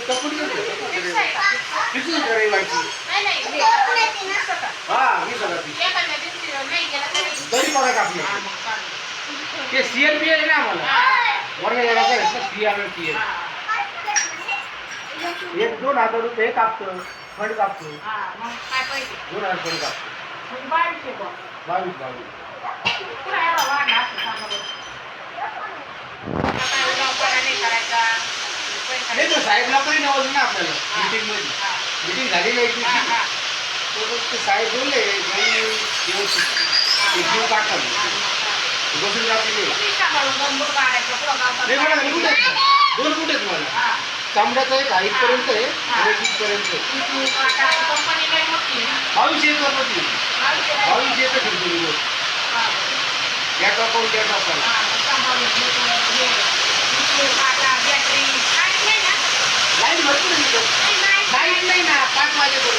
कपडे फिक्स आहे का? किती रविवारची नाही नाही हे कपड्याची नसतं का? हा 20,000 एखाद्या दिवशी नाही गेला तरी तरी बघा का आपलं हा, मग चालेल. ते CLP आहे ना आम्हाला हा. वर्ग येणार आहे CRP हा. एक 2,000 रुपये कापतो फंड कापतो हा, मग काय पाहिजे? 2,000 फंड कापतो मग 2200 बुवा. 22. पुन्हा एवढा वाढला असं सांगा बरं. आता काय उलावपाला नाही करायचा. पैसा नाही तर साहेब लोकांनी नवलं ना आपल्याला हा. मीटिंगमध्ये हा. मीटिंग झालेली आहे हा, तुझी हा. तर ते साहेब बोलले काही व्यवस्थित ते जीव काढतात बसून जाते तुम्ही सांभाळून गंभीर काढायचं, पुढं गावचा नाही मॅडम काढायचं. कुठे आहेत? दोन कुठे आहेत मला हा. चांबड्याचा एक 8पर्यंत आहे हा. आणि 30पर्यंत आहे. इथून काटा, कंपनी लई मोठी आहे ना. 22 येतो मध्ये 22 येतं ठरतो मी हा. गॅट अकाउंट गॅट अकाउंट हा, मग सांभाळून हे इथून काटा, बॅटरी, काय नाही ना? लाईन भरपूर आहे इथं. नाही, नाही. लाईन नाही ना 5 वाजेपर्यंत